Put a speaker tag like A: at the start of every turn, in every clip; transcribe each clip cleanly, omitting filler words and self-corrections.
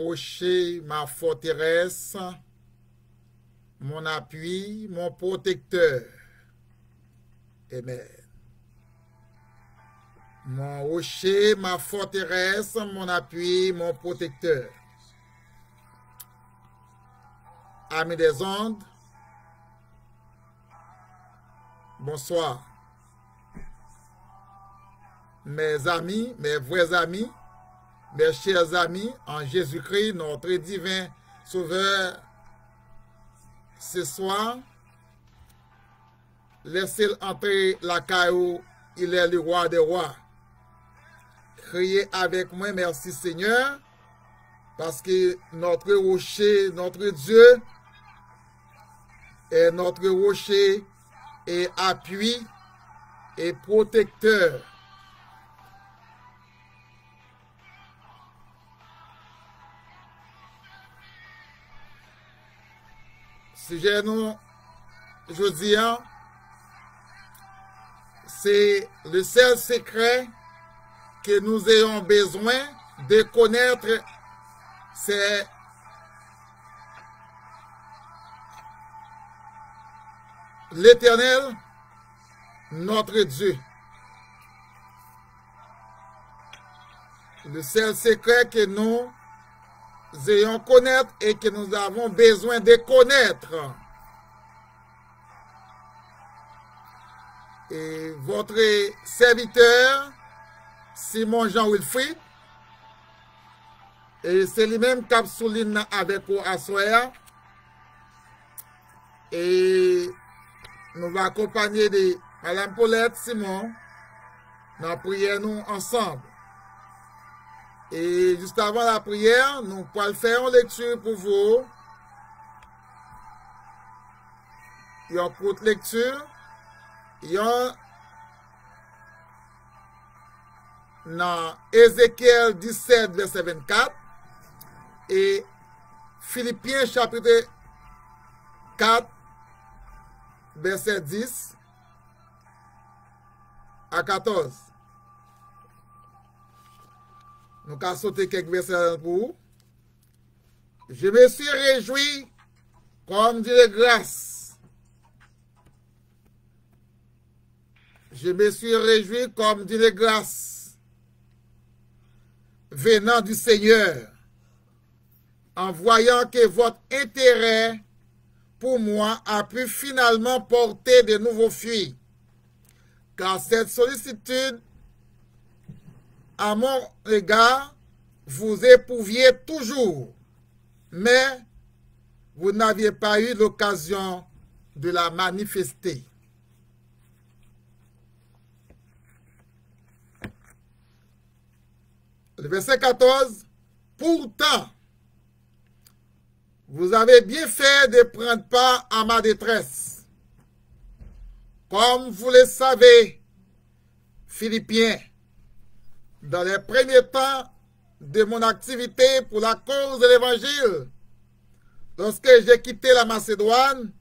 A: rocher, ma forteresse, mon appui, mon protecteur. Amen. Mon rocher, ma forteresse, mon appui, mon protecteur. Amis des ondes, bonsoir. Mes amis, mes vrais amis, mes chers amis, en Jésus-Christ, notre divin Sauveur, ce soir, laissez-le entrer la caillou, il est le roi des rois. Criez avec moi, merci Seigneur, parce que notre rocher, notre Dieu, est notre rocher et appui et protecteur. Sujet nous, je dis, c'est le seul secret que nous ayons besoin de connaître, c'est l'Éternel, notre Dieu. Le seul secret que nous ayons connaître et que nous avons besoin de connaître. Et votre serviteur, Simon Jean Wilfrid, et c'est lui-même qui a souligné avec vous à soir. Et nous va accompagner de Madame Paulette Simon dans la prière nous ensemble. Et juste avant la prière, nous pourrons faire une lecture pour vous. Il y a une courte lecture. Il y a dans Ézéchiel 17, verset 24 et Philippiens chapitre 4, verset 10 à 14. Nous allons sauter quelques versets pour vous. Je me suis réjoui comme Dieu de grâce. Je me suis réjoui comme Dieu de grâce venant du Seigneur en voyant que votre intérêt pour moi a pu finalement porter de nouveaux fruits. Car cette sollicitude à mon égard, vous éprouviez toujours, mais vous n'aviez pas eu l'occasion de la manifester. Le verset 14, pourtant, vous avez bien fait de prendre part à ma détresse. Comme vous le savez, Philippiens, dans les premiers temps de mon activité pour la cause de l'Évangile, lorsque j'ai quitté la Macédoine,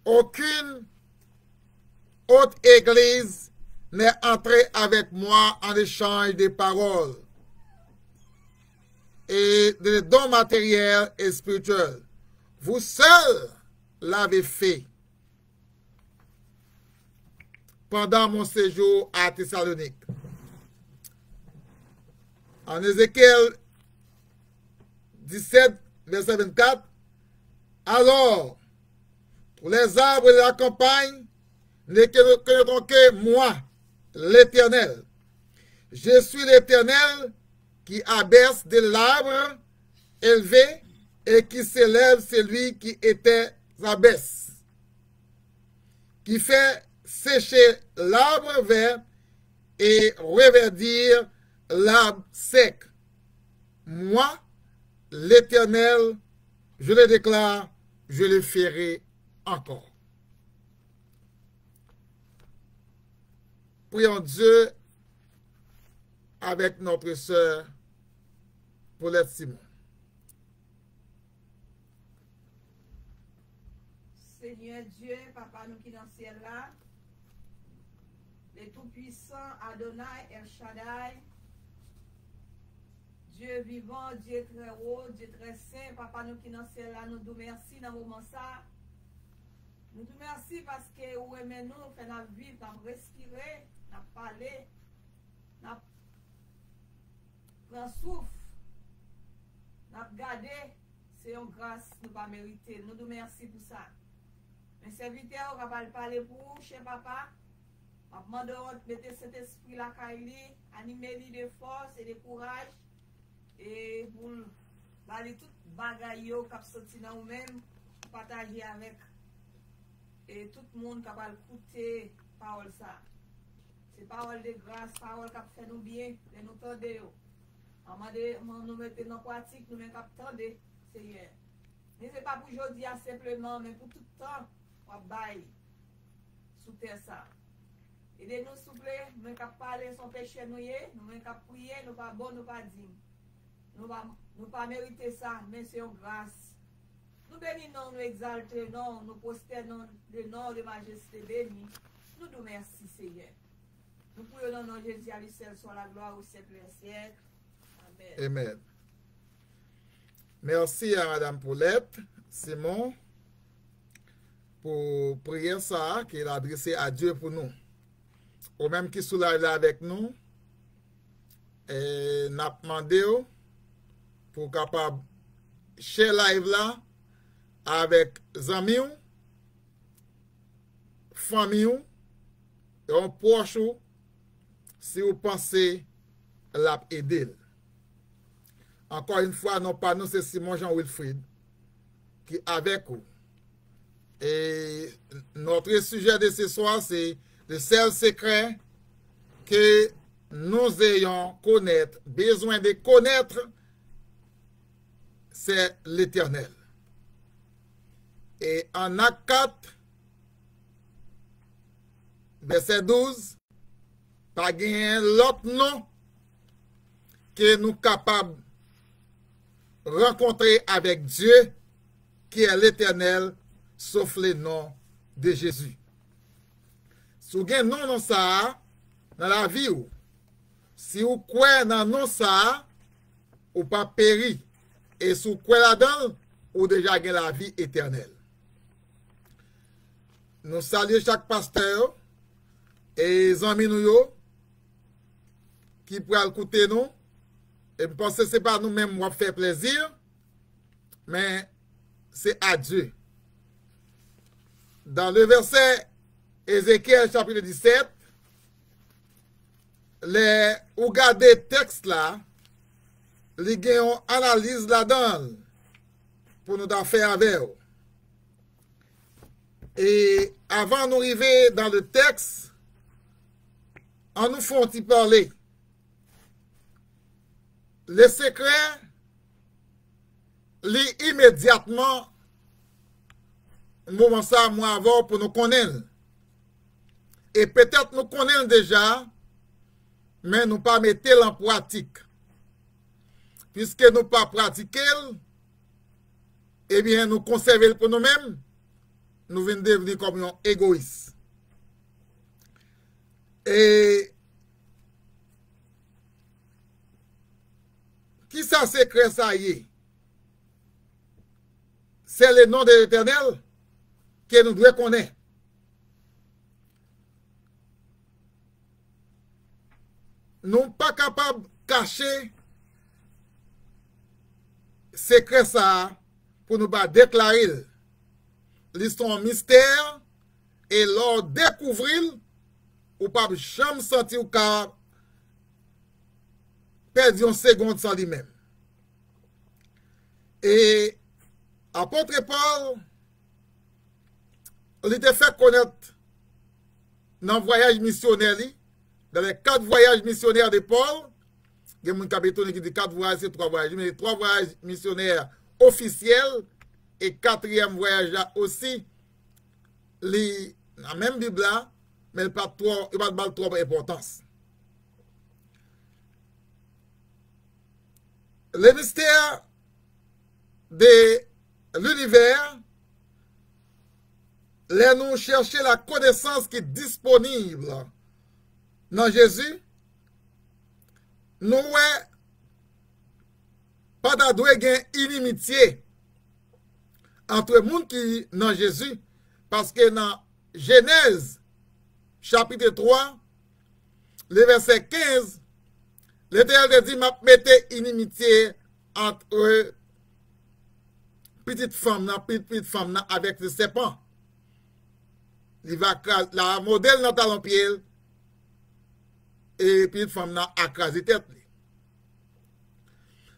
A: aucune autre église n'est entrée avec moi en échange de paroles et de dons matériels et spirituels. Vous seuls l'avez fait pendant mon séjour à Thessalonique. En Ézéchiel 17, verset 24, alors, pour les arbres de la campagne, ne connaîtront que moi, l'Éternel. Je suis l'Éternel qui abaisse de l'arbre élevé et qui s'élève celui qui était abaisse, qui fait sécher l'arbre vert et reverdir l'arbre sec. Moi, l'Éternel, je le déclare, je le ferai encore. Prions Dieu avec notre sœur Paulette Simon.
B: Seigneur Dieu, Papa nous qui dans le ciel là, le Tout-Puissant Adonai El Shaddai, Dieu vivant, Dieu très haut, Dieu très saint, papa nous qui dans le ciel là, nous vous merci dans le moment ça. Nous vous merci parce que vous aimez nous, fait notre vie, nous respirer, nous parler, nous prendre souffle, nous garder, c'est une grâce, nous pas mériter. Nous vous merci pour ça. Mes serviteurs, on va parler pour vous, cher papa. Je demande de mettre cet esprit là, animer de force et de courage. Et pour parler tout bagaille qui a sorti dans nous-mêmes, partager avec et tout le monde qui va écouter parole ça. C'est parole de grâce, parole qui fait nous bien, et nous tendez. Nous mettons en pratique, nous mettons tendez, Seigneur. Mais ce n'est pas pour aujourd'hui simplement, mais pour tout le temps, on va sous terre ça. Aidez-nous, s'il vous plaît, nous ne parler son péché, nous ne prier, nous pas bon, nous pas dignes. Nous ne pas mériter ça, mais c'est une grâce. Nous bénissons, nous exaltons, nous prosternons le nom de majesté béni. Nous nous merci, Seigneur. Nous prions dans le nom de Jésus à lui seul soit la gloire au siècle des siècles. Amen.
A: Amen. Merci à Madame Paulette Simon pour prier ça qu'il a adressé à Dieu pour nous. Au même qui sous là avec nous, et n'a demandé pour capable share live là avec amis, famille, et un proche si vous pensez l'a aider. Encore une fois, non pas nous, c'est Simon Jean Wilfrid qui est avec vous. Et notre sujet de ce soir, c'est le seul secret que nous ayons connaître, besoin de connaître, c'est l'Éternel. Et en Acte 4, verset 12, pas gagner l'autre nom que nous capables de rencontrer avec Dieu, qui est l'Éternel, sauf le nom de Jésus. Si vous avez un nom dans ça, dans la vie, si vous croyez dans non ça, ou pas péri. Et si vous croyez là-dedans, ou déjà gagné la vie éternelle. Nous saluons chaque pasteur et les amis nous qui pourraient écouter nous. Et je pense que ce n'est pas nous-mêmes qui faire plaisir, mais c'est à Dieu. Dans le verset Ézéchiel chapitre 17, ou regardez le texte là, les gens analysent là-dedans pour nous faire avec eux. Et avant d'arriver dans le texte, on nous font y parler. Le secret, lit immédiatement, moment ça, moi avant, pour nous connaître. Et peut-être nous connaissons déjà, mais nous pas mettons en pratique. Puisque nous pas pratiquer, eh bien, nous conserver pour nous-mêmes, nous venons devenir comme un égoïste. Et qui ça secret ça y est? C'est le nom de l'Éternel que nous devons connaître. Nous ne sommes pas capables de cacher secret ça pour nous pas déclarer. L'histoire mystère et leur découvrir ou pas jamais sentir ou car perdre une seconde sans lui-même. Et apôtre Paul, il était fait connaître dans le voyage missionnaire, dans les 4 voyages missionnaires de Paul. Il y a des gens qui disent 4 voyages, c'est 3 voyages, mais 3 voyages missionnaires officiels et 4e voyage là aussi, la même Bible là, mais il n'y a pas trop d'importance. Le mystère de l'univers, là nous chercher la connaissance qui est disponible dans Jésus, nous pas ta doué gen inimitié entre moun qui dans Jésus, parce que dans Genèse chapitre 3, le verset 15, l'Éternel dit, m'a mette inimitié entre petite femme avec le serpent. Il va la modèle dans talon pied et petite femme n'a écrasé tête.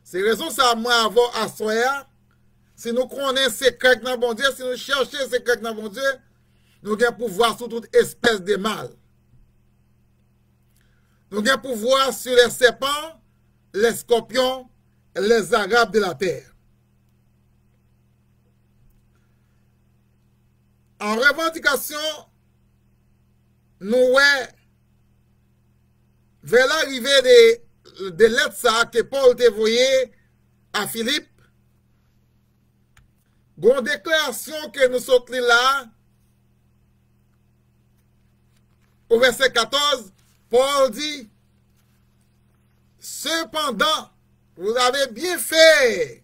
A: C'est raison ça moi avant à soya. Si nous connaissons secret dans bon Dieu, si nous cherchons secret dans bon Dieu, nous avons pouvoir sur toute espèce de mal. Nous avons pouvoir sur les serpents, les scorpions, les arabes de la terre. En revendication, nous vers l'arrivée de lettres que Paul t'a envoyé à Philippe, une déclaration que nous sommes là, au verset 14, Paul dit, cependant, vous avez bien fait,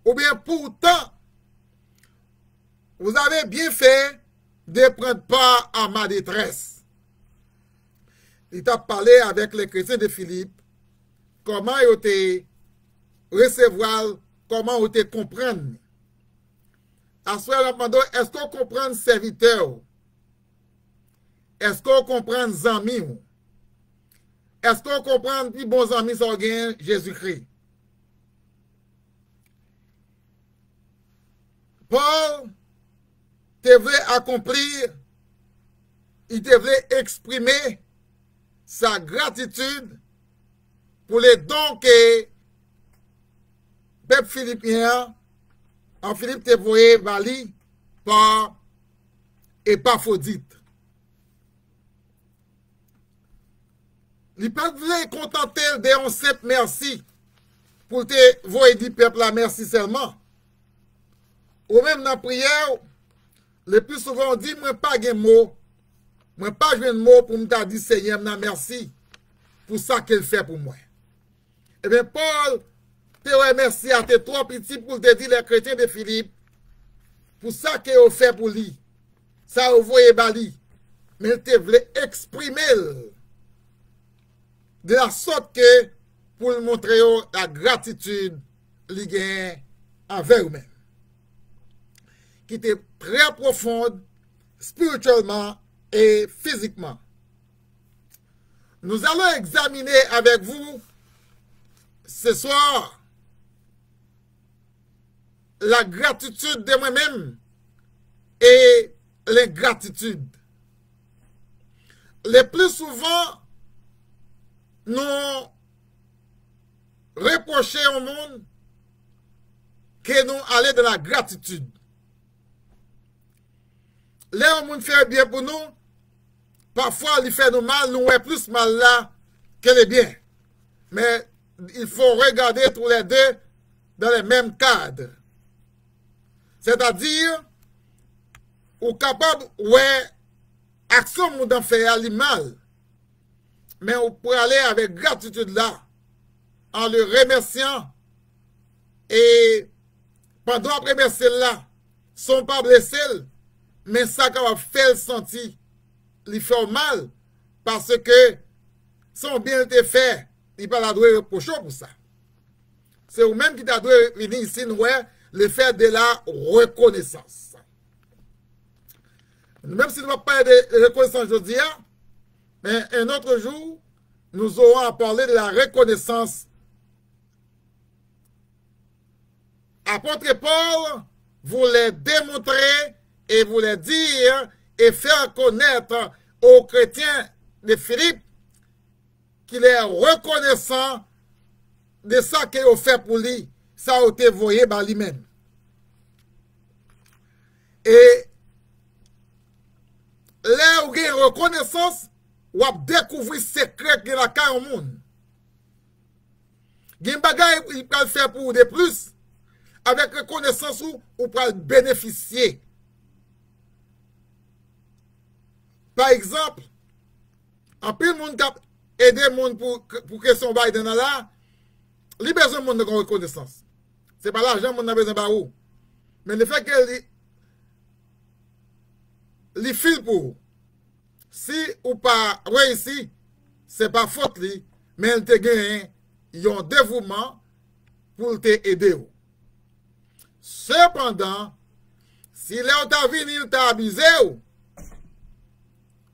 A: ou bien pourtant, vous avez bien fait de prendre part à ma détresse. Il t'a parlé avec les chrétiens de Philippe, comment ils ont recevoir, comment ils ont comprendre. À ce moment-là, est-ce qu'on comprend serviteur? Est-ce qu'on comprend les amis? Est-ce qu'on comprend les bons amis sont Jésus-Christ? Paul devait accomplir, il devait exprimer sa gratitude pour les dons que peuple philippien, en Philippe te voyé Bali par Épaphrodite. Il ne peut pas contenter de un simple merci pour te voir dire peuple la merci seulement. Ou même dans la prière, le plus souvent on dit, moi pas de mots, moi pas de mots pour me dire Seigneur, merci pour ça qu'il fait pour moi. Eh bien, Paul te remercie à tes trois petits pour te dire les chrétiens de Philippe, pour ça qu'il a fait pour lui. Ça a envoyé Bali. Mais il te voulait exprimer de la sorte que pour montrer la gratitude qu'il gagne envers vous-même. Qui était très profonde, spirituellement et physiquement. Nous allons examiner avec vous ce soir la gratitude de moi-même et l'ingratitude. Le plus souvent, nous reprochons au monde que nous allons de la gratitude. Là, on fait bien pour nous, parfois, il fait nous mal, nous avons plus mal là que les biens. Mais il faut regarder tous les deux dans le même cadre. C'est-à-dire, ou capable, ouais, action nous d'en faire le mal. Mais on peut aller avec gratitude là, en le remerciant. Et pendant après remercier là, sont pas blessés, mais ça va faire sentir, il fait mal, parce que son bien été fait, il va la douer reprocher pour ça. C'est vous-même qui t'a doué venir ici, nous, le fait de la reconnaissance. Même si nous ne parlons pas de reconnaissance aujourd'hui, mais un autre jour, nous aurons à parler de la reconnaissance. Apôtre Paul voulait démontrer et voulait dire et faire connaître aux chrétiens de Philippe qu'il est reconnaissant de ça qu'il a fait pour lui. Ça a été voyé par lui-même. Et là où il y a une reconnaissance, ou a découvert secret de la carrière au monde. Il y a un bagage qu'il peut faire pour vous de plus, avec reconnaissance où vous pouvez bénéficier. Par exemple, en plus, le monde a aidé le monde pour question Biden là, il besoin de monde de reconnaissance. Ce n'est pas l'argent qu'on a besoin de vous. Mais le fait que les fil pour si ou pas réussi, ce n'est pas faute li, mais elle te gagne un dévouement pour t'aider. Cependant, si là t'a venu, il t'a abusé,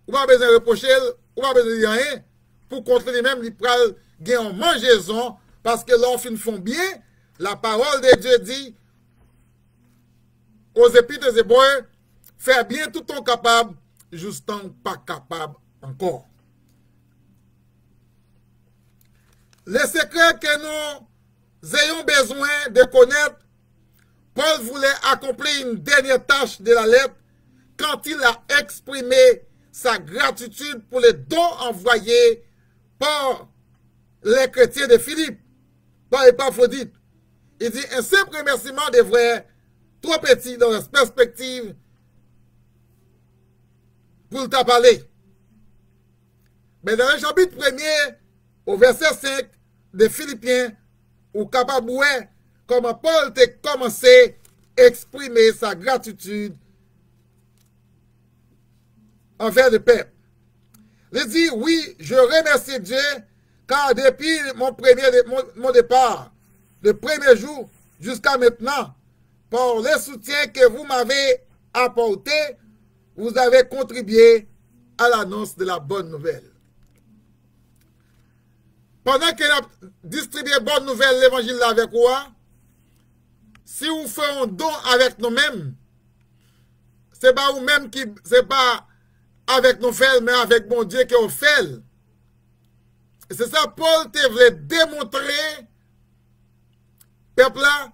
A: ou pas besoin de reprocher, ou pas besoin de rien, pour contre lui-même, il pral gagner en mangeaison, parce que l'enfant font bien, la parole de Dieu dit, aux épîtres des Hébreux, fais bien tout ton capable, justement pas capable encore. Les secrets que nous ayons besoin de connaître, Paul voulait accomplir une dernière tâche de la lettre quand il a exprimé sa gratitude pour les dons envoyés par les chrétiens de Philippe, par Épaphrodite. Il dit un simple remerciement devrait trop petit dans la perspective pour t'a parler. Mais dans le chapitre 1er, au verset 5 de Philippiens, ou capable comment Paul a commencé à exprimer sa gratitude envers le peuple. Il dit, oui, je remercie Dieu, car depuis mon départ, le premier jour jusqu'à maintenant, pour le soutien que vous m'avez apporté, vous avez contribué à l'annonce de la bonne nouvelle. Pendant qu'il a distribué bonne nouvelle, l'évangile avec quoi? Si vous faites un don avec nous-mêmes, c'est pas vous-même qui, c'est pas avec nous faire, mais avec mon Dieu qui on fait. Et c'est ça, Paul te voulait démontrer, peuple là,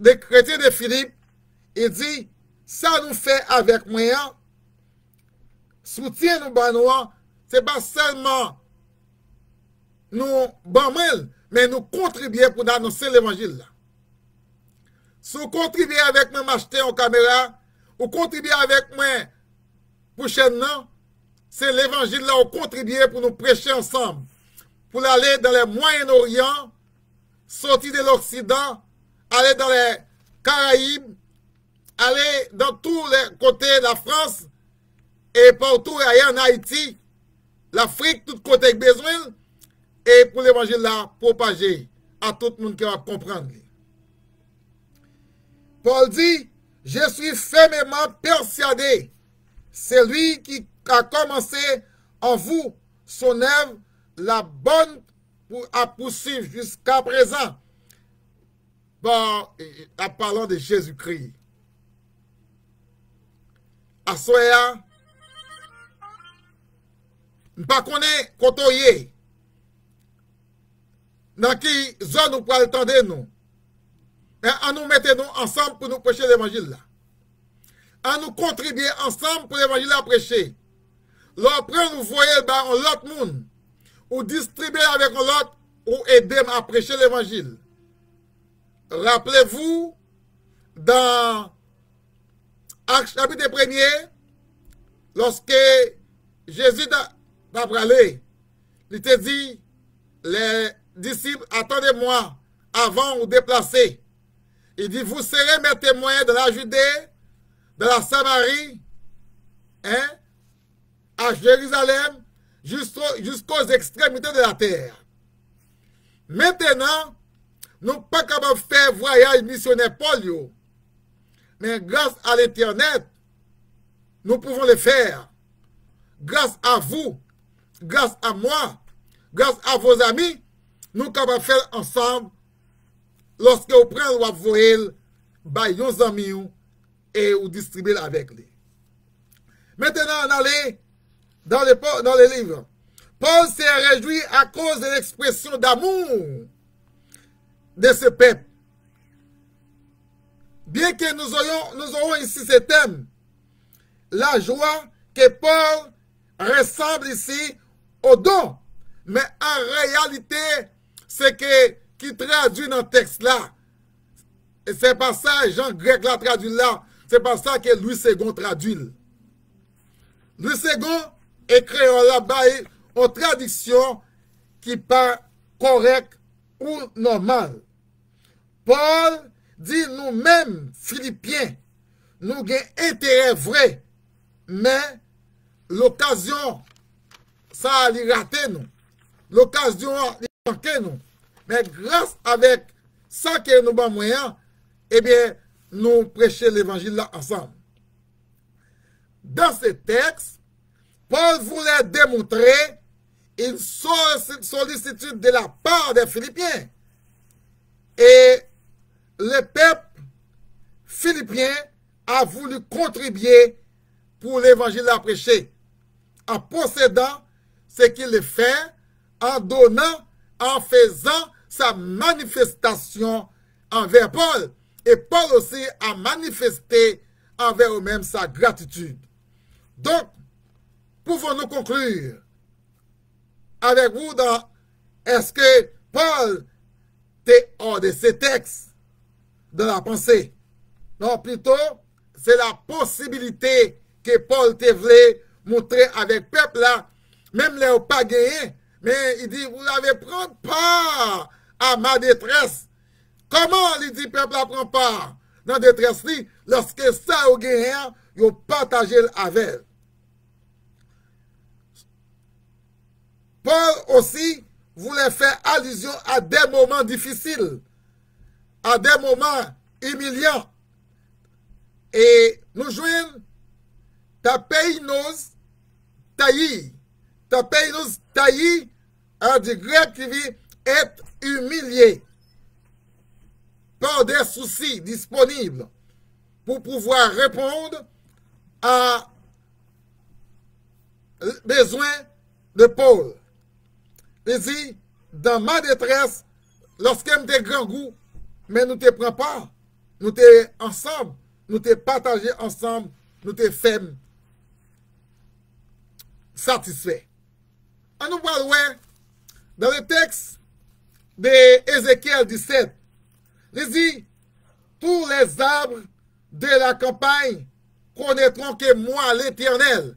A: des chrétiens de Philippe, il dit, ça nous fait avec moi, soutien nous banois, c'est pas seulement nous banmel, mais nous contribuer pour annoncer l'évangile là. Si vous contribuez avec moi m'acheter en caméra, ou contribuez avec moi prochainement, c'est l'évangile là, on contribue pour nous prêcher ensemble, pour aller dans les Moyen-Orient, sortir de l'Occident, aller dans les Caraïbes, aller dans tous les côtés de la France, et partout ailleurs en Haïti, l'Afrique, tout côté que besoin, et pour l'évangile là, propager à tout le monde qui va comprendre. Paul dit, je suis fermement persuadé, c'est lui qui a commencé en vous son œuvre, la bonne à poursuivre jusqu'à présent. Bon, en parlant de Jésus-Christ. À Soya, nous ne connaissons pas côté dans qui zone nous pouvons attendre nous. Mais en nous mettons ensemble pour nous prêcher l'évangile là. En nous contribuer ensemble pour l'évangile à prêcher. Lorsque nous voyons l'autre monde, ou distribuer avec l'autre, ou aider à prêcher l'évangile. Rappelez-vous, dans Acte chapitre 1er, lorsque Jésus va parler, il te dit, les disciples, attendez-moi avant ou déplacer. Il dit, vous serez mes témoins de la Judée, de la Samarie, hein, à Jérusalem, jusqu'aux extrémités de la terre. Maintenant, nous ne sommes pas capables de faire voyage missionnaire Paul, mais grâce à l'Internet, nous pouvons le faire. Grâce à vous, grâce à moi, grâce à vos amis, nous sommes capables de faire ensemble lorsque vous prenez votre voyelle, vos amis et vous distribuez avec lui. Maintenant, on allait dans les livres. Paul s'est réjoui à cause de l'expression d'amour de ce peuple. Bien que nous aurons ici ce thème, la joie que Paul ressemble ici au don. Mais en réalité, c'est qui traduit dans le texte là. Et c'est pas ça, Jean Grec l'a traduit là. C'est pas ça que Louis II traduit. Louis II écrit là-bas en traduction qui pas correcte ou normal. Paul dit nous-mêmes, Philippiens, nous avons intérêt vrai, mais l'occasion, ça a raté nous. L'occasion a manqué nous. Mais grâce avec ça que nous avons moyen, eh bien, nous prêchons l'évangile là ensemble. Dans ce texte, Paul voulait démontrer une sollicitude de la part des Philippiens. Et le peuple philippien a voulu contribuer pour l'évangile à prêcher, en possédant ce qu'il fait, en donnant, en faisant sa manifestation envers Paul. Et Paul aussi a manifesté envers eux-mêmes sa gratitude. Donc, pouvons-nous conclure avec vous dans est-ce que Paul était hors de ces textes de la pensée? Non, plutôt, c'est la possibilité que Paul te voulait montrer avec peuple là, même les pas gagné, mais il dit, vous avez pris part à ma détresse. Comment il dit peuple là prend part dans la détresse lorsque ça au gagné, vous partagez avec. Paul aussi voulait faire allusion à des moments difficiles, à des moments humiliants. Et nous joignons ta pays nous taillis. Ta pays nous taillis, un du grec qui dit être humilié par des soucis disponibles pour pouvoir répondre à besoins de Paul. Il dit, dans ma détresse, lorsqu'elle me te grand goût, mais nous te prends pas, nous te ensemble, nous te partagé ensemble, nous te fait satisfait. On nous parle, dans le texte d'Ézéchiel 17, il dit, tous les arbres de la campagne connaîtront que moi, l'Éternel.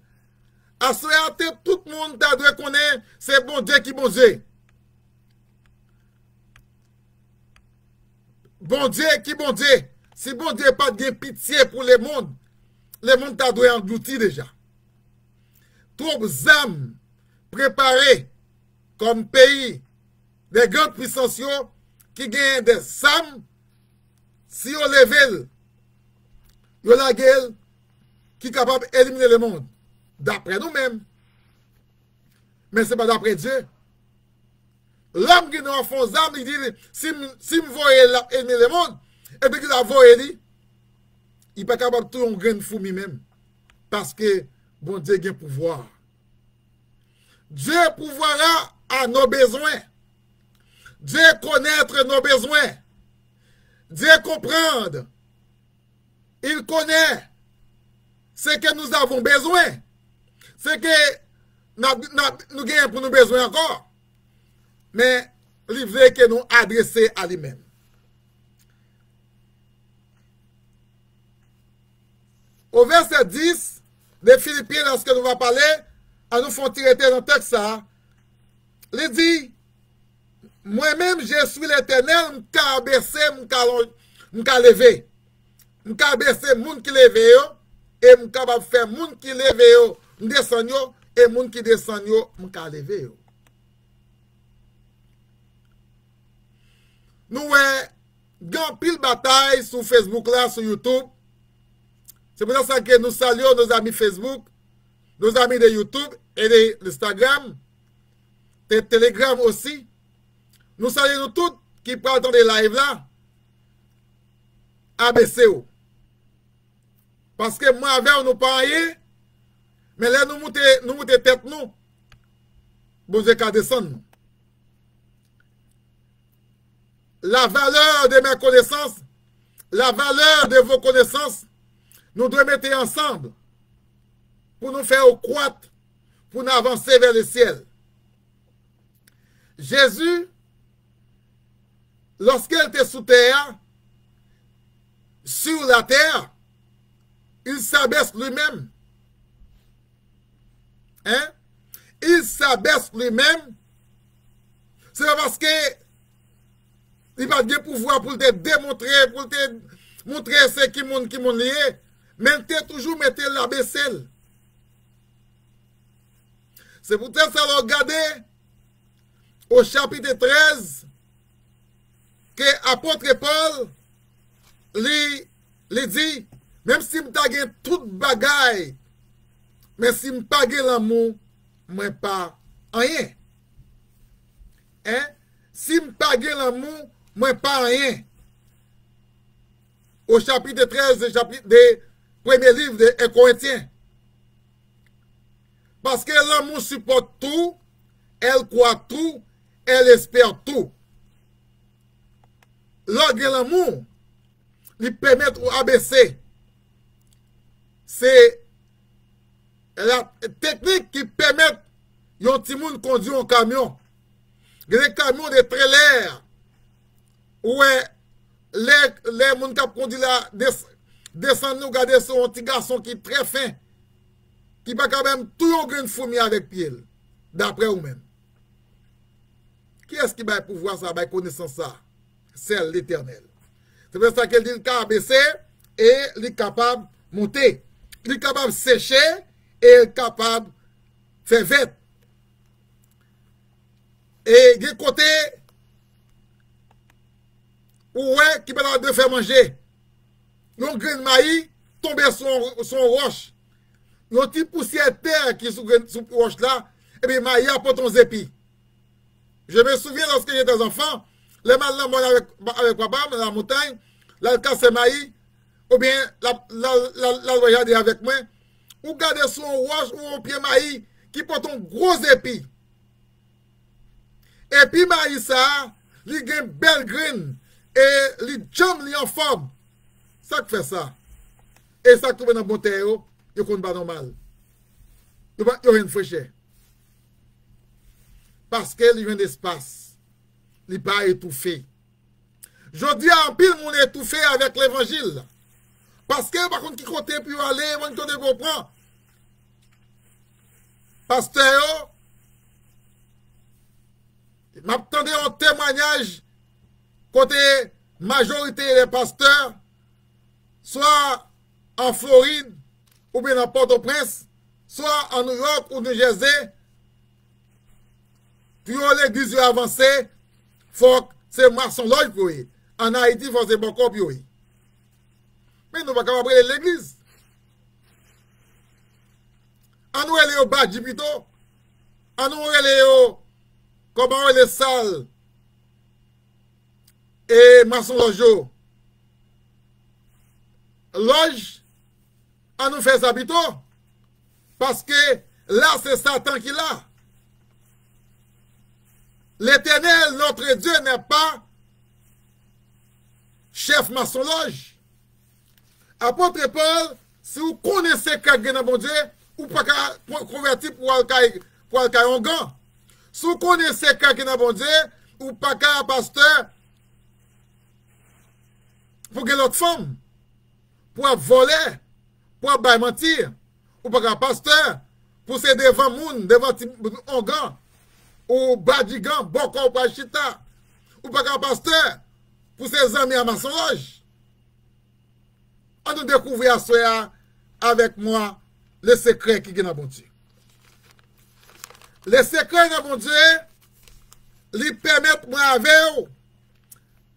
A: À ce moment, tout le monde doit connaître, c'est bon Dieu qui bon Dieu. Bon Dieu qui bon Dieu. Si bon Dieu pas de pitié pour le monde doit engloutir déjà. Trop d'âmes préparées comme pays, des grandes puissances qui gagnent des âmes, si on lève, il y a la guerre qui est capable d'éliminer le monde. D'après nous-mêmes. Mais ce n'est pas d'après Dieu. L'homme qui nous fait des âmes, il dit, si je vois éliminer le monde, et puis qu'il a voyé, il n'est pas capable de tout un grain de fou lui-même. Parce que bon Dieu a un pouvoir. Dieu pouvoira à nos besoins. Dieu connaître nos besoins. Dieu comprendre. Il connaît ce que nous avons besoin. Ce que nous gagnons pour nos besoins encore. Mais il veut que nous adresser à lui-même. Au verset 10 de Philippiens, lorsque nous va parler, à nous font tirer dans le texte ça, il dit, moi-même je suis l'Éternel, m'ka baisser, m'ka lever. M'ka baisser moun qui leve yo, et m'ka faire moun qui leve yo, m'descend yo, et moun qui descend yo, m'ka leve yo. Nous avons pile bataille sur Facebook là, sur YouTube. C'est pour ça que nous saluons nos amis Facebook, nos amis de YouTube et de l'Instagram, de Telegram aussi. Nous saluons tous qui parlent dans les lives là. ABCO. Parce que moi, avec nous pas rien, mais là, nous montons tête nous. Bon Dieu qu'à descendre. La valeur de mes connaissances, la valeur de vos connaissances, nous devons mettre ensemble pour nous faire croître, pour nous avancer vers le ciel. Jésus, lorsqu'il était sous terre, sur la terre, il s'abaisse lui-même. Hein? Il s'abaisse lui-même. C'est parce que Il n'a pas de pouvoir pour te démontrer, pour te montrer ce qui est lié. Mais tu toujours mettre la baisselle. C'est pour ça que ça regardez au chapitre 13 que l'apôtre Paul lui dit, même si je n'ai toute bagaille, mais si je n'ai pas l'amour, je n'ai pas rien. Hein? Si je n'ai pas l'amour, je n'ai pas rien. Au chapitre 13 du premier livre de Corinthiens. Parce que l'amour supporte tout, elle croit tout, elle espère tout. L'amour lui permet au ABC. C'est la technique qui permet yon petit monde conduire un camion. Les camions de trailer où les gens qui conduisent là descendent nous regarder son petit garçon qui est très fin. Qui va quand même tout un grain de fourmi avec pied, d'après vous-même. Qui est-ce qui va pouvoir ça, va connaissance ça? C'est l'Éternel. C'est pour ça qu'elle dit qu'il est baissé et il est capable de monter. Il est capable de sécher et il est capable de faire vête. Et du côté, ouais, qui va de faire manger. Un grain de maïs tombe sur son roche. Yon petit poussière terre qui est sous roche là, et bien maïs apporte ton zépi. Je me souviens lorsque j'étais enfant, les malins avec papa dans la montagne, là, le casse maïs, ou bien la regarder avec moi, ou garder son roche ou un pied maïs qui porte un gros épi. Et puis maïs ça, il a une belle graine, et il jambe en forme. Ça qui fait ça. Et ça qui trouve dans le bon terre, il ne pas normal. Il n'y a rien de fraîcheur. Parce qu'il vient d'espace. Il n'est pas étouffé. Je dis à un pile, mon étouffé avec l'évangile. Parce que, par contre, qui côté puis aller, on ne comprend. Pasteur, m'attendais un témoignage côté majorité des pasteurs, soit en Floride, ou bien à Port-au-Prince, soit en New York ou New Jersey, puis on l'église avancée, faut que c'est maçon loge pour eux. En Haïti, il faut que c'est bon corps pour eux. Mais nous ne pouvons pas appeler l'église. En nous, elle est au bas du pito. En nous, elle est au, comment elle est sale. Et maçon loge. Loge, on nous fait ça plutôt. Parce que là, c'est Satan qui l'a. L'Éternel, notre Dieu, n'est pas chef maçon loge. Apôtre Paul, si vous connaissez quelqu'un dans bon Dieu, ou pas converti pour aller en gant. Si vous connaissez quelqu'un dans bon Dieu, ou pas qu'un pasteur, pour que l'autre femme, pour voler, pour mentir, ou pas qu'un pasteur, pour se devant moun, devant un gant, ou badigan, boko ou pachita, ou pas qu'un pasteur, pour ses amis à maçonnage. On nous découvre à soi avec moi le secret qui est dans bon Dieu. Le secret dans bon Dieu, lui permettre moi avec vous,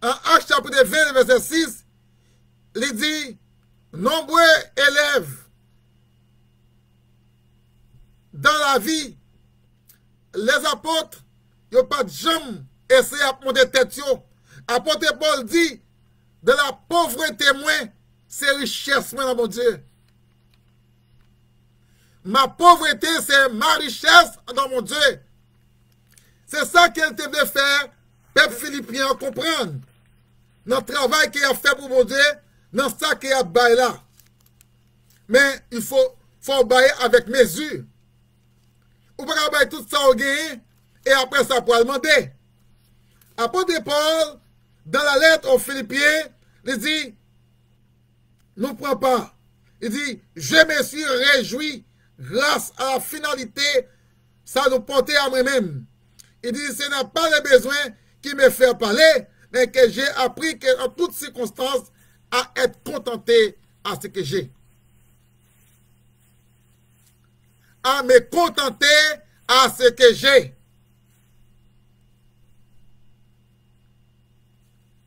A: en Actes chapitre 20, verset 6, il dit, nombreux élèves dans la vie, les apôtres, ils n'ont pas de jambes essayé à monter tête. Apôtre Paul dit, de la pauvreté moins, c'est richesse moi dans mon Dieu. Ma pauvreté, c'est ma richesse dans mon Dieu. C'est ça qu'elle devait faire, peuple philippien, comprendre. Dans le travail qu'il a fait pour mon Dieu, dans ça qu'il a baillé là. Mais il faut bailler avec mesure. Ou pas bailler tout ça au gain, et après ça, pour demander. Apôtre Paul, dans la lettre aux Philippiens, il dit, ne prends pas. Il dit, je me suis réjoui grâce à la finalité, ça nous portait à moi-même. Il dit, ce n'est pas le besoin qui me fait parler, mais que j'ai appris qu'en toutes circonstances, à être contenté à ce que j'ai. À me contenter à ce que j'ai.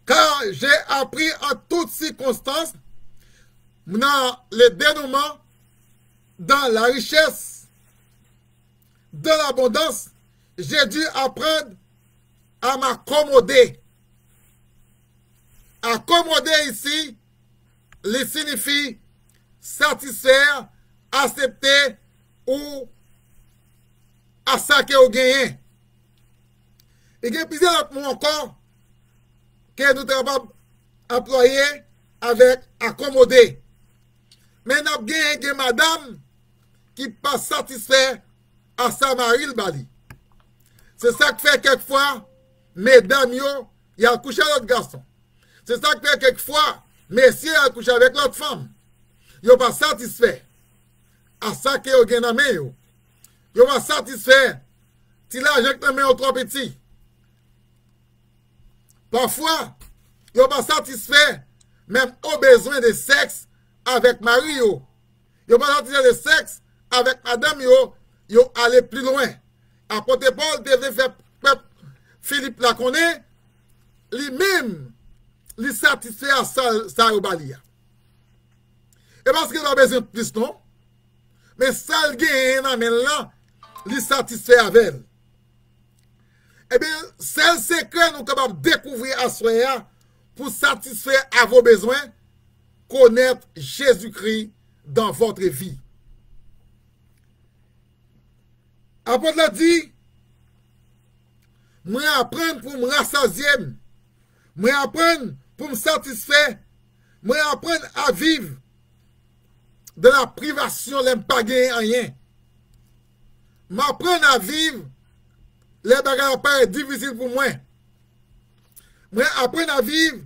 A: Car j'ai appris en toutes circonstances, dans le dénouement, dans la richesse, dans l'abondance, j'ai dû apprendre à m'accommoder. Accommoder ici, il signifie satisfaire, accepter ou à ça que vous gagnez. Il y a plusieurs autres mots encore que nous sommes capables d'employer avec accommoder. Mais nous avons gagné madame qui pas satisfait à sa mari le bali. C'est ça qui fait quelquefois, mesdames, il a couché avec l'autre garçon. C'est ça qui fait quelquefois, messieurs a couché avec l'autre femme. Ils n'ont pas satisfait à ça que vous gagnez dans la main. Ils n'ont pas satisfait si l'argent que vous trop petit. Parfois, ils n'ont pas satisfait même aux besoins de sexe avec Marie. Ils n'ont pas satisfait de sexe avec madame. Ils ont allé plus loin. Apôtre Paul devait faire Philippe la connaît, lui-même, lui satisfait à ça au balia. Et parce qu'il a besoin de plus, non? Mais ça, le gain, là, lui satisfait avec elle. Eh bien, c'est le secret nous sommes capables de découvrir à soi pour satisfaire à vos besoins, connaître Jésus-Christ dans votre vie. Apôtre l'a dit, moi apprendre pour me rassasier, moi apprendre pour me satisfaire, moi apprendre à vivre de la privation, l'aime pas gagner rien. M'apprendre à vivre, les bagages pas difficiles pour moi. Moi apprendre à vivre,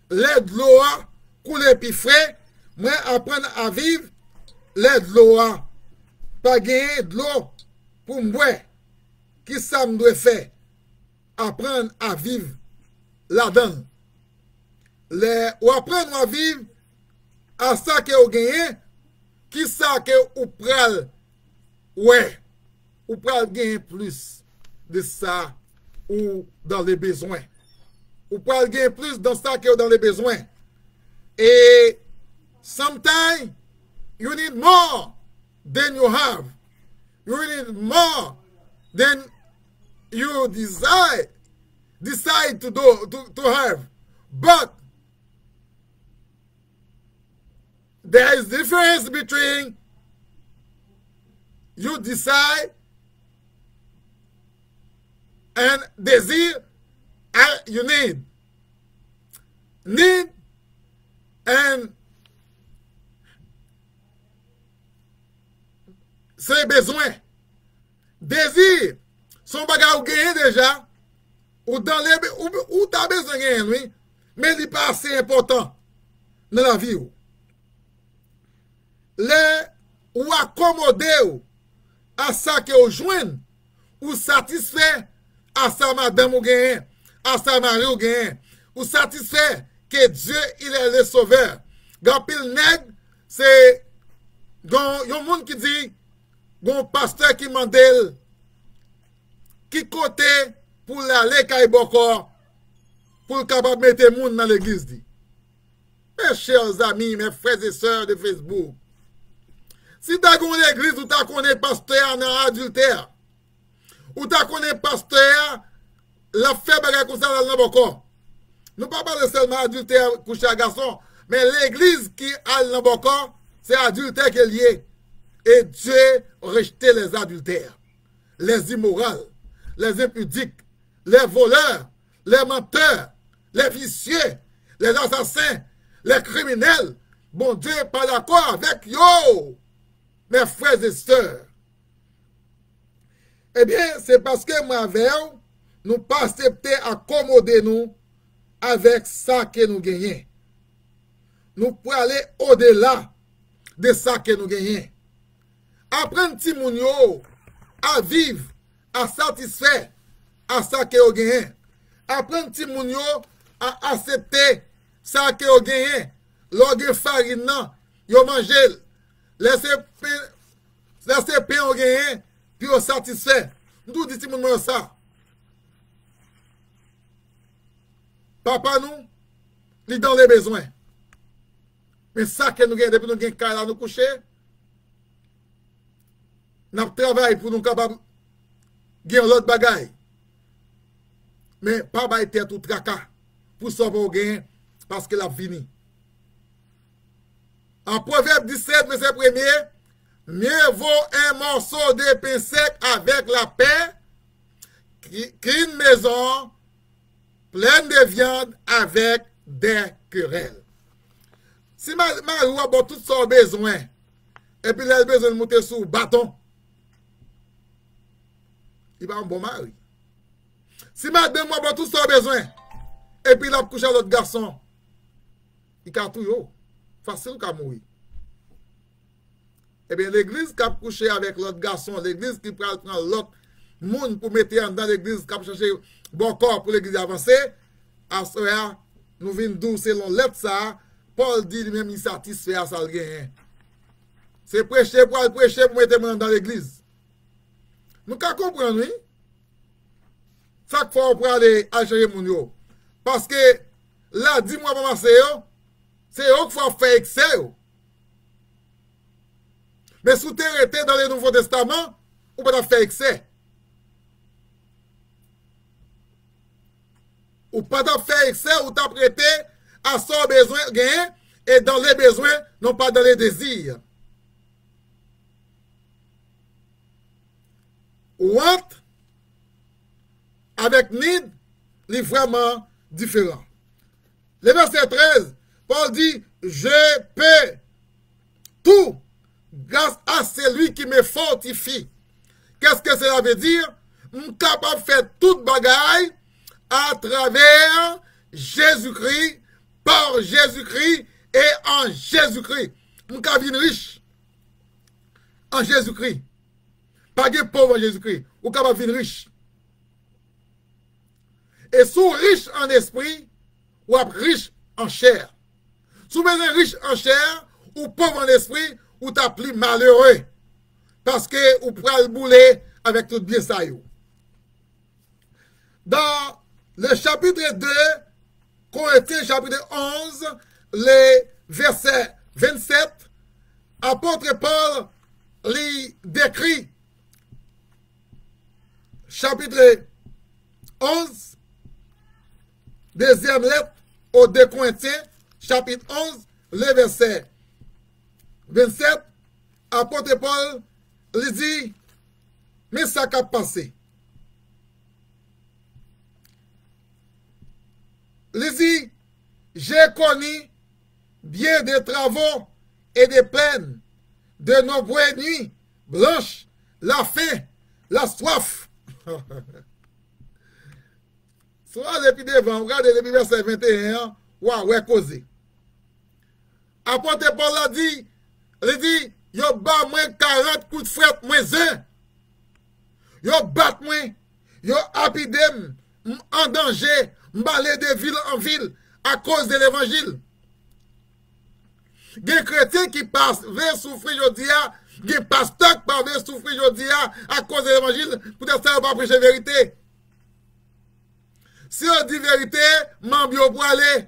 A: les de l'eau couler puis frais, moi apprendre à vivre, les de l'eau pas gagner de l'eau pour moi. Qui ça me doit faire? Apprendre à vivre là-dedans. Ou apprendre à vivre à ça que vous gagnez, qui ça que vous prenez, ouais, vous prenez gagner plus de ça ou dans les besoins. Vous prenez gagner plus dans ça que dans les besoins. Et sometimes you need more than you have. You need more than you decide to have. But there is difference between you decide and desire and you need. Need and c'est besoin. Désir, son bagage ou gagné déjà, ou dans les ou t'as besoin de gagner, oui, mais il n'est pas assez important dans la vie. Ou accommoder à ça que vous joignez, ou satisfait à ça madame ou gagné, à ça mari ou gagné, ou satisfait que Dieu il est le sauveur. Quand pile nègre, c'est un monde qui dit un pasteur qui m'a dit qui côté pour l'aller Kaiboko pour le capable de mettre les gens dans l'église. Mes chers amis, mes frères et sœurs de Facebook, si tu as une église ou tu as un pasteur dans adultère, ou tu as un pasteur, la fait bagarre comme ça dans le boko. Nous ne parlons pas seulement adultère couché à garçon, mais l'église qui a le boko, c'est adultère qui est lié. Et Dieu rejetait les adultères, les immorales, les impudiques, les voleurs, les menteurs, les vicieux, les assassins, les criminels. Bon Dieu n'est pas d'accord avec yo, mes frères et sœurs. Eh bien, c'est parce que moi, avec nous pas accepter accommoder nous avec ça que nous gagnons. Nous pouvons aller au-delà de ça que nous gagnons. Apprendre petit mounio à vivre, à satisfaire à ça que vous gagnez. Apprendre petit mounio à accepter ça que vous gagnez. L'orgue farine, non, vous mangez. Laissez pain au gagnez, puis vous satisfait. Nous disons ça. Papa, nous, il dans les besoins. Mais ça que nous gagnons, depuis nous gagnons là nous coucher, nous travaillons pour nous capables de gagner l'autre bagaille. Mais pas bailler tête ou tracas pour sauver gain parce que la fini. En Proverbe 17, verset 1er, mieux vaut un morceau de pain sec avec la paix qu'une maison pleine de viande avec des querelles. Si ma roue a tout son besoin, et puis elle a besoin de monter sous bâton, il va un bon mari. Si madame a tout son besoin, et puis il a couché à l'autre garçon, il a tout facile qu'à mourir. Eh bien, l'église qui a couché avec l'autre garçon, l'église qui prend l'autre monde pour mettre dans l'église qui a cherché bon corps pour l'église avancer, à ce moment, nous venons d'où selon l'être ça, Paul dit lui-même il satisfait à ça le gain. C'est prêcher pour mettre dans l'église. Nous qu'à comprendre, oui? Ça qu'il faut pour aller chercher mon yo. Parce que là, dis-moi comment c'est yo, c'est eux qu'il faut faire excès yo. Mais si vous êtes dans le Nouveau Testament, vous ne pouvez pas faire excès. Ou pas faire excès, ou t'as prêté à son besoin gain, et dans les besoins, non pas dans les désirs. Want avec need, c'est vraiment différent. Le verset 13, Paul dit, je peux tout grâce à celui qui me fortifie. Qu'est-ce que cela veut dire? Je suis capable de faire toute bagaille à travers Jésus-Christ, par Jésus-Christ et en Jésus-Christ. Je suis capable de riche en Jésus-Christ. Pas de pauvre en Jésus-Christ. Je suis capable de riche. Et si vous êtes riche en esprit, ou riche en chair. Si vous êtes riche en chair, ou pauvre en esprit, ou t'as plus malheureux. Parce que vous pouvez le bouler avec tout bien ça. Dans le chapitre 2, Corinthiens chapitre 11, les versets 27, apôtre Paul lui décrit chapitre 11, deuxième lettre aux 2 Corinthiens, chapitre 11, le verset 27, apôtre Paul lui dit, mais ça qu'a passé. Il dit, j'ai connu bien des travaux et des peines, de nombreuses nuits blanches, la faim, la soif. Soit depuis devant, regardez depuis verset 21, ouais, causé. Apôtre Paul a dit, il dit, yo bat moins 40 coups de fret, moins 1. Yo bat moins, yo apidem, en danger, m'aller de ville en ville, à cause de l'évangile. Des chrétiens qui passent vers souffrir aujourd'hui, des pasteurs qui passent vers souffrir aujourd'hui à cause de l'évangile, peut-être ça ne va pas prêcher vérité. Si on dit vérité, m'embio pour aller.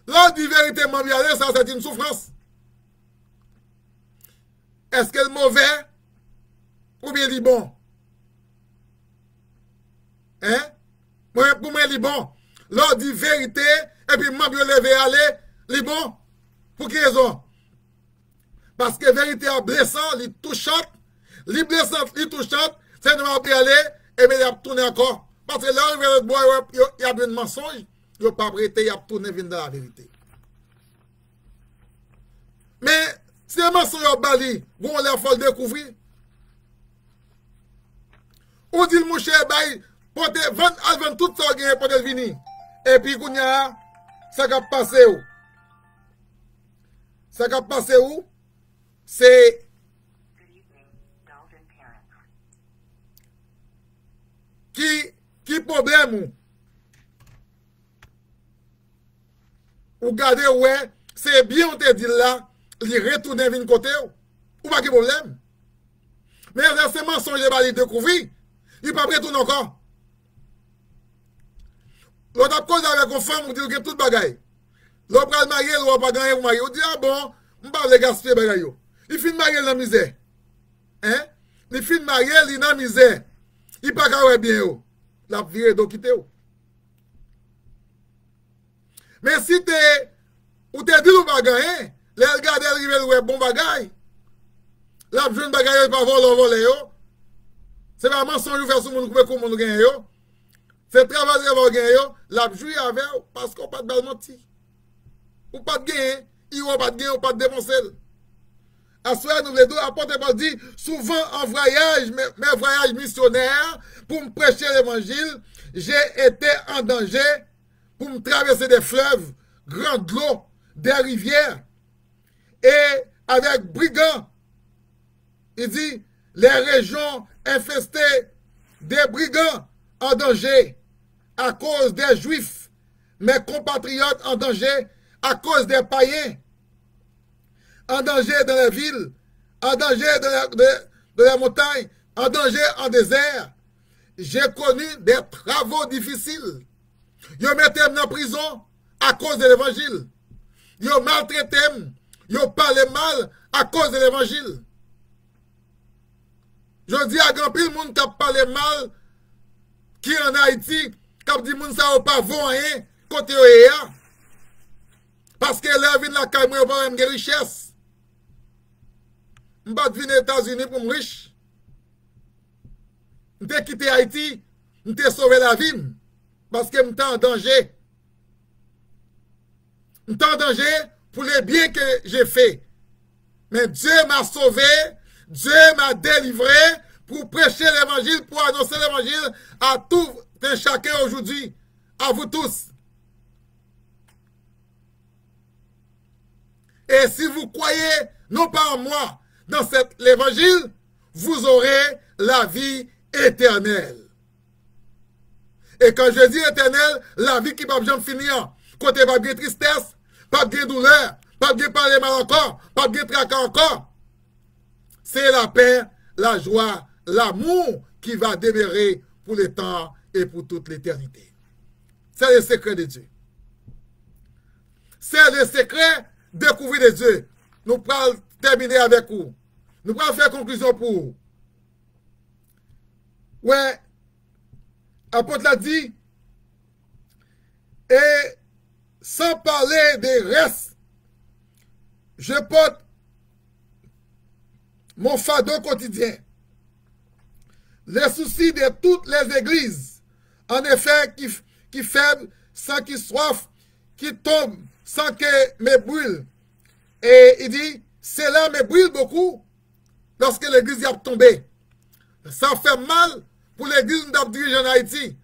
A: L'on dit vérité, m'embio aller, ça c'est une souffrance. Est-ce que le mauvais ou bien le bon? Hein? Pour moi, le bon. L'on dit vérité, et puis m'embio lever aller, le bon. Pour quelle raison? Parce que vérité est blessant, il touchante, il blessant, il touchante, c'est de m'appeler aller, et bien il a tourné encore. Parce que là, il y a un mensonge, il n'a pas prêté, il a tourné dans la vérité. Mais si un mensonge est bali, vous allez faut le découvrir. Ou dit mon cher, pour te vendre tout ça, pour te venir. Et puis, ça va passer où? Ça va passer où? C'est qui problème ou? ou gardez, ouais, c'est bien, on te dit là, il retourne vers une côté, ou pas de problème. Mais c'est mensonge, il découvrir, il pas retourner encore. L'autre a causé avec une femme, on dit que tout bagaille. L'autre a marié, l'autre pas gagné pour marier. On dit, ah bon, on va les gaspiller bagaille. Il finit marier dans la misère. Hein? Il finit marier, il est dans la misère. Il pas gagné bien. La vie est donc quitter. Mais si tu ou te dit ou pas gagné, les regarder arriver bon bagaille. La jeune bagaille pas voler yo. C'est pas mensonge ou faire sur mon couper comme on gagne yo. C'est travail de gagne yo, la jouer avec parce qu'on pas de belle menti. Ou pas de gain, il ou pas de gain ou pas de dépenser. À soi nous les deux apôtres pas dit souvent en voyage mes voyages missionnaires pour me prêcher l'évangile, j'ai été en danger pour me traverser des fleuves, grandes l'eau, des rivières et avec brigands. Il dit les régions infestées des brigands en danger à cause des juifs, mes compatriotes en danger à cause des païens, en danger dans les villes, en danger de la montagne, en danger en désert. J'ai connu des travaux difficiles. Ils mettaient en prison à cause de l'évangile. Ils maltraitaient, ils parlaient mal à cause de l'évangile. Je dis à grand pile monde qui a parlé mal, qui en Haïti, qui a dit moun ça pas bon rien, côté là. Parce que là, vient la caille, moi, pas même richesse. Je ne vais pas venir aux États-Unis pour me riche. Je vais quitter Haïti, je vais sauver la vie. Parce que je suis en danger. Je suis en danger pour les biens que j'ai faits. Mais Dieu m'a sauvé, Dieu m'a délivré pour prêcher l'évangile, pour annoncer l'évangile à tout un chacun aujourd'hui, à vous tous. Et si vous croyez, non pas en moi, dans l'évangile, vous aurez la vie éternelle. Et quand je dis éternelle, la vie qui ne va jamais finir. Côté pas de tristesse, pas de douleur, pas de parler mal encore, pas de tracas encore. C'est la paix, la joie, l'amour qui va demeurer pour le temps et pour toute l'éternité. C'est le secret de Dieu. C'est le secret découvrir de Dieu. Nous allons terminer avec vous. Nous allons faire conclusion pour vous. Ouais, l'apôtre l'a dit, et sans parler des restes, je porte mon fardeau quotidien. Les soucis de toutes les églises, en effet, qui faiblent sans qu'ils soif, qui tombent sans que me brûle. Et il dit, cela me brûle beaucoup lorsque l'église y a tombé. Ça fait mal pour l'église qui dirige en Haïti.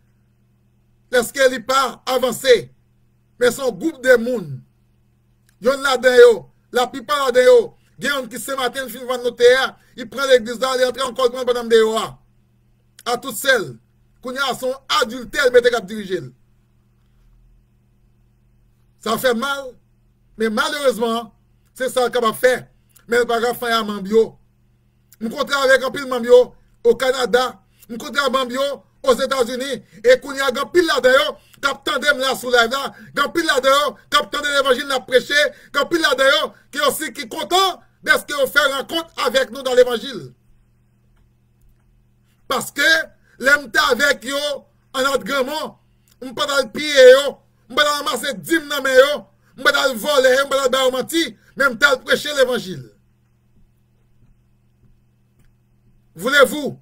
A: Lorsqu'elle n'est pas avancée. Mais son groupe de monde, yon là-dedans, la plupart là-dedans, il y a un qui ce matin, fin de notaire, il prend l'église là, il entre encore pendant de à toutes celles qui sont adultères, mais qui dirigent. Ça fait mal, mais malheureusement, c'est ça qu'on va faire. Mais on va faire à Mambio. Je rencontre avec un pile Mambio au Canada, je rencontre avec Mambio aux États-Unis, et qu'on y a un pile là-dedans, qui attendent là sous la là, un pile là-dedans, qui attendent l'évangile à prêcher, un pile là-dedans, qui est aussi qui content de ce qu'on fait rencontre avec nous dans l'évangile. Parce que l'aime avec yo, en notre grand mot, on ne peut pas le piller yo, on peut pas ramasser 10 dans mes yo, on peut pas le voler, on peut pas le mentir, même temps prêcher l'évangile. Voulez-vous,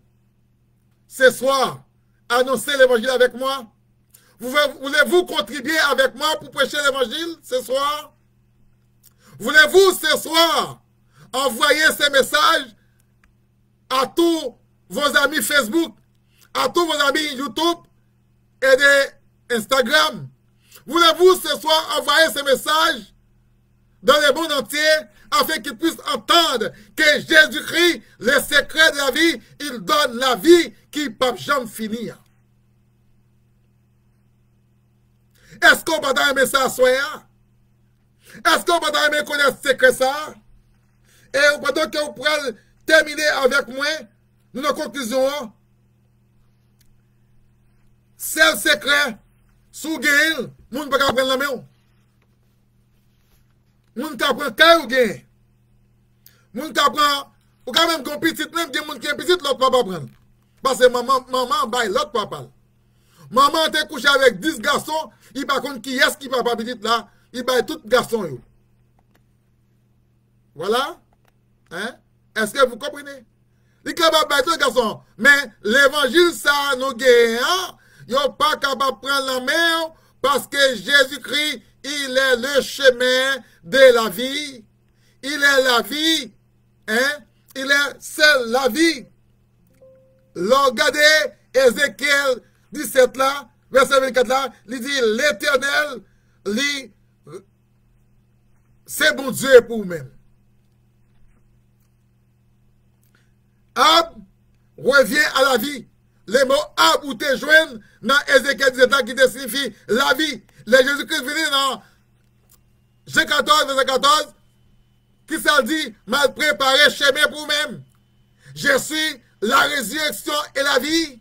A: ce soir, annoncer l'évangile avec moi? Voulez-vous contribuer avec moi pour prêcher l'évangile ce soir? Voulez-vous ce soir envoyer ces messages à tous vos amis Facebook, à tous vos amis YouTube et de Instagram? Voulez-vous ce soir envoyer ces messages dans le monde entier afin qu'ils puissent entendre que Jésus-Christ, le secret de la vie, il donne la vie qui ne peut jamais finir? Est-ce qu'on va donner un message à soi? Est-ce que vous pouvez aimer connaître ce secret ça? Et pendant que vous pourrez terminer avec moi, nous nos conclusions. C'est le secret. Sous gain, moun ne peut pas prendre la main. Moun ka prend kay ou gain. Moun ka prend ou quand même qu'on petit même gen moun qui est petit l'autre papa prendre. Parce que maman bail l'autre papa. Maman était couché avec 10 garçons, il pas contre qui est-ce qui papa petit là, il bail tout garçon yo. Voilà? Hein? Est-ce que vous comprenez? Il capable bail tout garçon, mais l'évangile ça nous gagne, yo pas capable prendre la main parce que Jésus-Christ, il est le chemin de la vie. Il est la vie. Hein? Il est seul la vie. Regardez Ézéchiel 17 là, verset 24 là, il dit l'Éternel, c'est bon Dieu pour vous-même. Ab revient à la vie. Les mots ab ou te joignent dans Ézéchiel 17 là qui te signifie la vie. Le Jésus-Christ venu dans Jean 14, verset 14, qui ça dit, mal préparé chemin pour vous-même. Je suis la résurrection et la vie.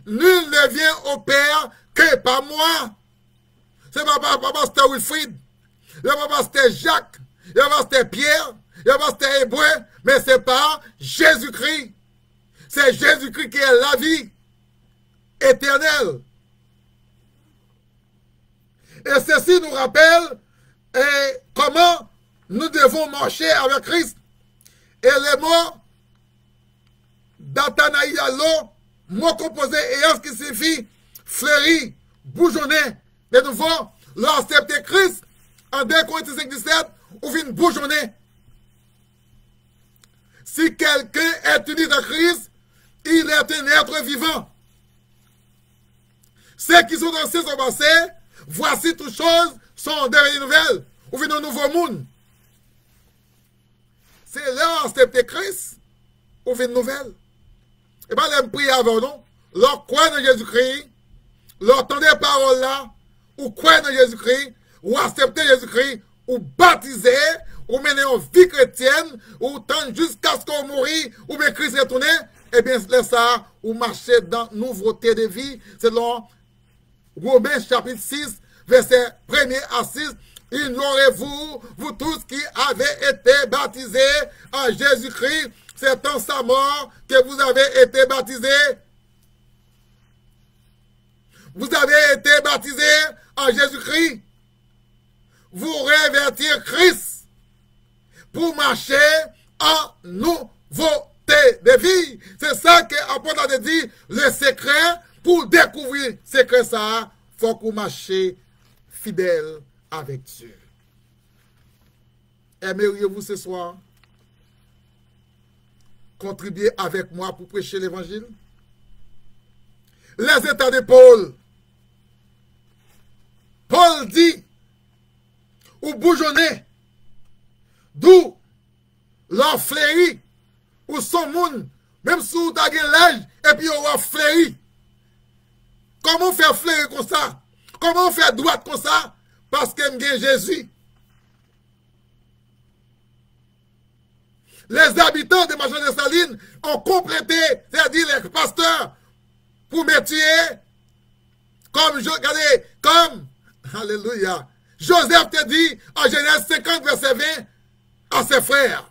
A: Nul ne vient au Père que par moi. C'est papa c'était Wilfrid, le papa c'était Jacques, le papa c'était Pierre, le papa c'était Hébreu, mais c'est pas Jésus-Christ. C'est Jésus-Christ qui est la vie éternelle. Et ceci nous rappelle comment nous devons marcher avec Christ. Et les mots d'Atanaïalo, mot composé ayant ce qui signifie fleuri, bourgeonné. De nouveau, l'accepter Christ en 2 Corinthiens 5:17, ou vient bourgeonner. Si quelqu'un est uni dans Christ, il est un être vivant. Ceux qui sont dans ces sont passés, voici toutes choses sont devenues nouvelles, ou vient un nouveau monde. C'est là accepter Christ, ou vient une nouvelle. Et bien, les prier avant nous, leur croire dans Jésus-Christ, leur entendre les paroles là, ou croire dans Jésus-Christ, ou accepter Jésus-Christ, ou baptiser, ou mener une vie chrétienne, ou tendre jusqu'à ce qu'on mourit, ou bien Christ retourne, et bien c'est ça, ou marcher dans nouveauté de vie, selon Romains chapitre 6, verset 1er à 6, ignorez-vous, vous tous qui avez été baptisés en Jésus-Christ, c'est en sa mort que vous avez été baptisés. Vous avez été baptisés en Jésus-Christ. Vous revêtir Christ pour marcher en nouveauté de vie. C'est ça que l'apôtre a dit, le secret, pour découvrir ce secret ça, il faut qu'on marche fidèle avec Dieu. Aimeriez-vous ce soir contribuer avec moi pour prêcher l'évangile? Les états de Paul. Paul dit, ou bourgeonner, d'où leur fléri, ou son monde, même si vous avez l'âge, et puis on va fléri. Comment faire fleurir comme ça? Comment faire droite comme ça? Parce que m'gain Jésus. Les habitants de Machin de Saline ont complété, c'est-à-dire les pasteurs, pour me tuer, comme, alléluia, Joseph te dit en Genèse 50, verset 20, à ses frères,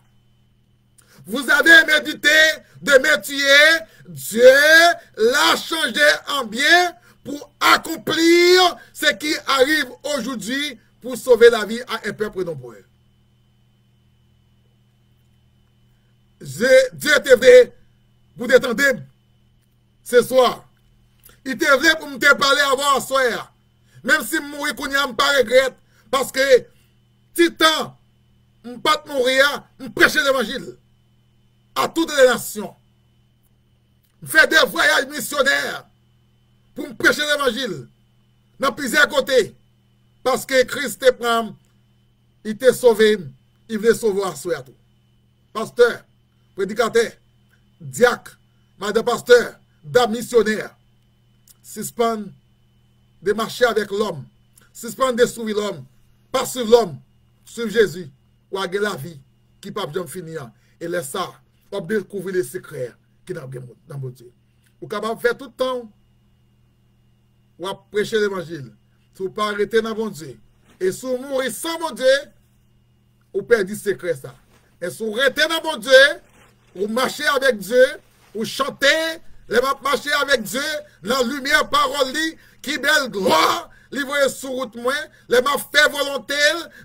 A: vous avez médité de me tuer, Dieu l'a changé en bien pour accomplir ce qui arrive aujourd'hui pour sauver la vie à un peuple nombreux. Dieu te vrai pour t'étendre ce soir. Il te vrai pour me parler avant ce soir. Même si je mourir, je ne pas regrette. Parce que, titan, je ne pas mourir, je prêcher l'évangile à toutes les nations. Je fais des voyages missionnaires pour me prêcher l'évangile dans plusieurs côtés. Parce que Christ te prend, il t'a sauvé, il veut sauver à soi. Pasteur, prédicateur, diacre, madame pasteur, dame missionnaire, suspend de marcher avec l'homme, suspend de suivre l'homme, pas suivre l'homme, suivre Jésus, ou à la vie qui ne peut pas finir. Et laisse ça, on découvrir les secrets qui dans mon Dieu. Ou capable de faire tout le temps, ou à prêcher l'évangile. Si vous ne pas arrêter dans mon Dieu. Et si vous mourrez sans mon Dieu, vous perdez le secret ça. Et si vous restez dans mon Dieu, vous marchez avec Dieu, vous chantez, les marcher avec Dieu, dans la lumière parole qui belle gloire, les voyez sur route moi, les m'a fait volonté,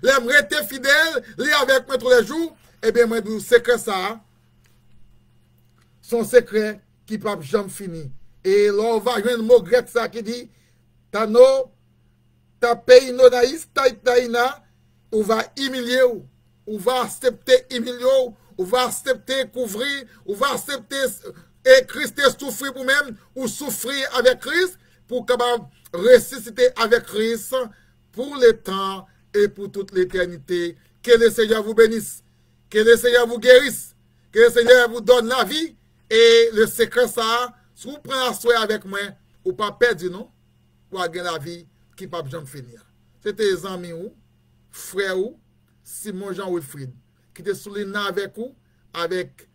A: les m'a rester fidèle, les avec moi tous les jours, eh bien, moi, le secret ça, son secret qui ne peut jamais finir. Et là, on va jouer un mot grec ça qui dit, Tano, ta pays no naïs, taïna, on va humilier, on va accepter humilier, on va accepter couvrir, on va accepter et Christ souffrir pour même, ou souffrir avec Christ, pour capable ressusciter avec Christ pour le temps et pour toute l'éternité. Que le Seigneur vous bénisse, que le Seigneur vous guérisse, que le Seigneur vous donne la vie, et le secret ça, si vous prenez la soirée avec moi, ou pas perdre, non, pour avoir la vie qui ne peut jamais finir. C'était les amis ou, frères ou, Simon Jean Wilfrid, qui était sous les nains avec vous, avec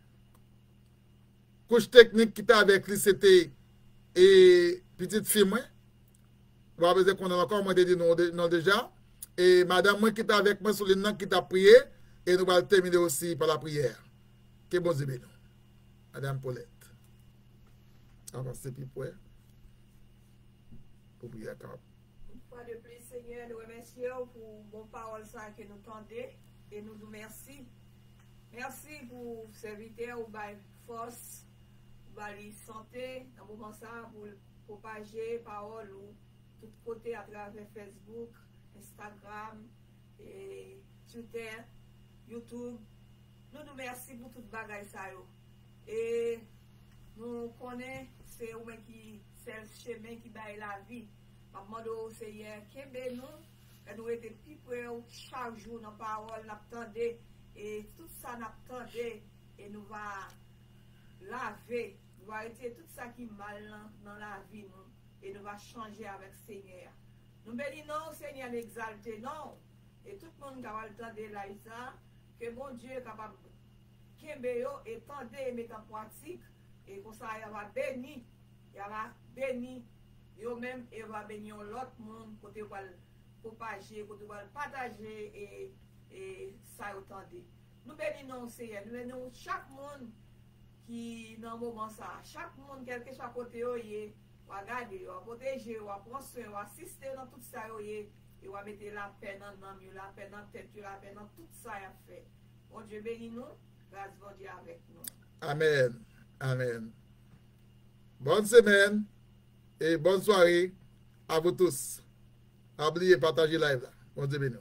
A: couche technique qui était avec lui, c'était et petite fille moi. Vous avez besoin qu'on a encore moins dit non déjà. Et madame moi qui était avec moi sous les nains qui t'a prié, et nous allons terminer aussi par la prière. Que bon Dieu bénisse. Madame Paulette. Avancez puis pour prier à table.
B: Une fois de plus, Seigneur, nous remercions pour vos paroles que nous tendez et nous vous remercions. Merci pour serviteur ou by force, ou by santé, dans le moment ça, pour propager parole ou tout côté à travers Facebook, Instagram, et Twitter, YouTube. Nous nous remercions pour toute bagaille ça. Et nous connaissons, c'est eux qui c'est le chemin qui baille la vie. Je demande au Seigneur, qu'est-ce nous, nous étions plus près chaque jour dans la parole, nous attendons, et tout ça nous attendons, et nous va laver, nous va retirer tout ça qui est mal dans la vie, nous, et nous va changer avec le Seigneur. Nous bénissons, Seigneur, l'exalter, non, et tout le monde qui va attendre là, que mon Dieu est capable de et tendre et mettre en pratique, et comme ça, il va bénir, yo même et va bénir l'autre monde côté va propager côté va partager et ça entendez nous bénissons Seigneur nous bénissons chaque monde qui dans moment ça chaque monde quel que soit côté yo va garder va protéger va prendre soin va assister dans tout ça yo et va mettre la paix dans la paix dans tête la paix dans tout ça a fait bon Dieu bénit nous grâce bon Dieu avec nous
A: amen amen. Bonne semaine et bonne soirée à vous tous. N'oubliez pas de partager live là. Bon Dieu béni.